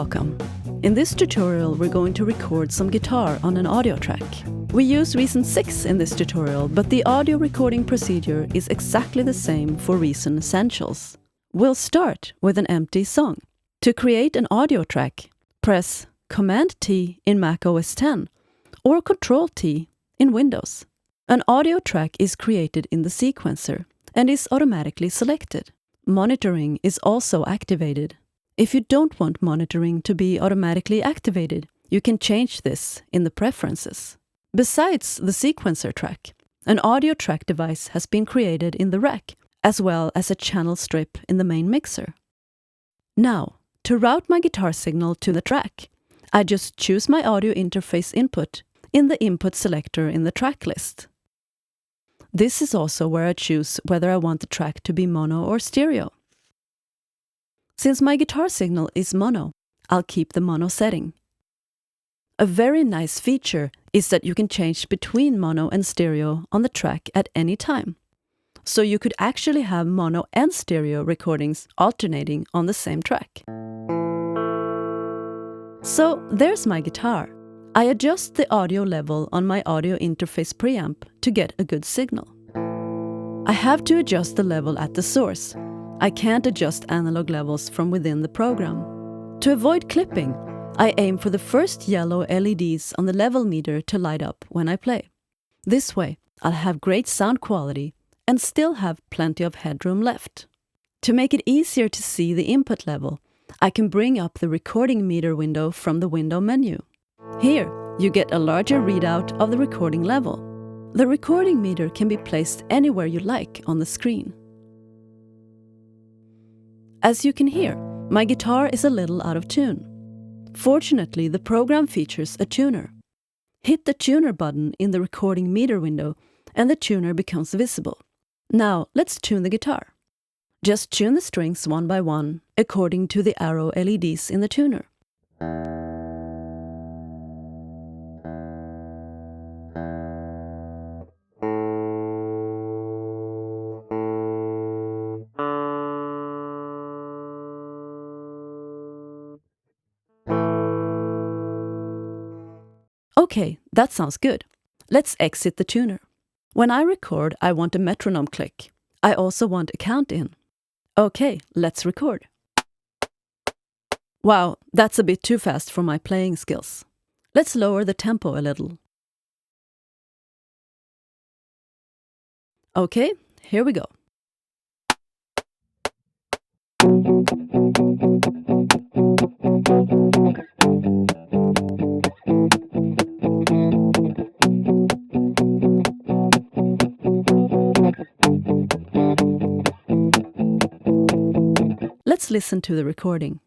Welcome! In this tutorial we're going to record some guitar on an audio track. We use Reason 6 in this tutorial, but the audio recording procedure is exactly the same for Reason Essentials. We'll start with an empty song. To create an audio track, press Command-T in Mac OS X or Control-T in Windows. An audio track is created in the sequencer and is automatically selected. Monitoring is also activated. If you don't want monitoring to be automatically activated, you can change this in the preferences. Besides the sequencer track, an audio track device has been created in the rack, as well as a channel strip in the main mixer. Now, to route my guitar signal to the track, I just choose my audio interface input in the input selector in the track list. This is also where I choose whether I want the track to be mono or stereo. Since my guitar signal is mono, I'll keep the mono setting. A very nice feature is that you can change between mono and stereo on the track at any time. So you could actually have mono and stereo recordings alternating on the same track. So there's my guitar. I adjust the audio level on my audio interface preamp to get a good signal. I have to adjust the level at the source. I can't adjust analog levels from within the program. To avoid clipping, I aim for the first yellow LEDs on the level meter to light up when I play. This way, I'll have great sound quality and still have plenty of headroom left. To make it easier to see the input level, I can bring up the recording meter window from the window menu. Here, you get a larger readout of the recording level. The recording meter can be placed anywhere you like on the screen. As you can hear, my guitar is a little out of tune. Fortunately, the program features a tuner. Hit the tuner button in the recording meter window and the tuner becomes visible. Now, let's tune the guitar. Just tune the strings one by one according to the arrow LEDs in the tuner. Okay, that sounds good. Let's exit the tuner. When I record, I want a metronome click. I also want a count in. Okay, let's record. Wow, that's a bit too fast for my playing skills. Let's lower the tempo a little. Okay, here we go. Let's listen to the recording.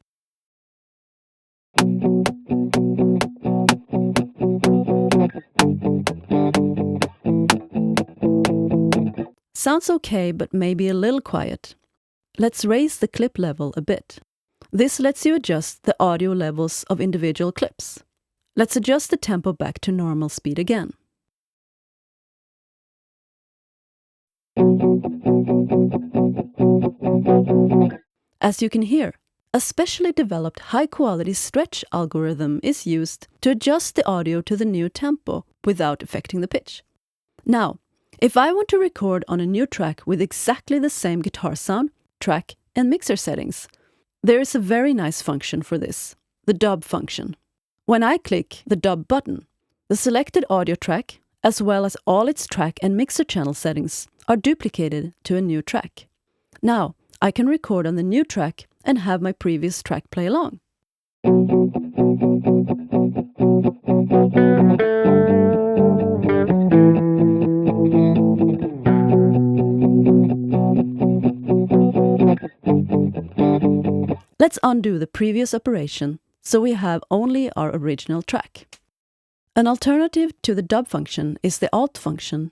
Sounds okay, but maybe a little quiet. Let's raise the clip level a bit. This lets you adjust the audio levels of individual clips. Let's adjust the tempo back to normal speed again. As you can hear, a specially developed high-quality stretch algorithm is used to adjust the audio to the new tempo without affecting the pitch. Now, if I want to record on a new track with exactly the same guitar sound, track, and mixer settings, there is a very nice function for this, the dub function. When I click the dub button, the selected audio track, as well as all its track and mixer channel settings, are duplicated to a new track. Now, I can record on the new track and have my previous track play along. Let's undo the previous operation so we have only our original track. An alternative to the dub function is the alt function.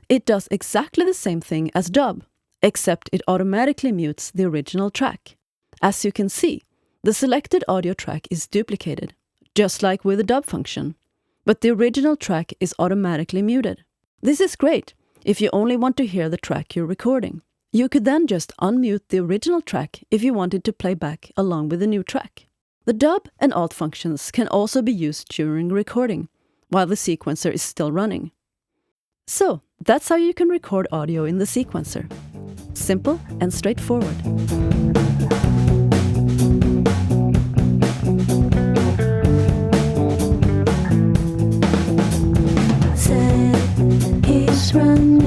It does exactly the same thing as dub, except it automatically mutes the original track. As you can see, the selected audio track is duplicated, just like with the dub function, but the original track is automatically muted. This is great if you only want to hear the track you're recording. You could then just unmute the original track if you wanted to play back along with the new track. The dub and alt functions can also be used during recording, while the sequencer is still running. So, that's how you can record audio in the sequencer. Simple and straightforward. Said he's run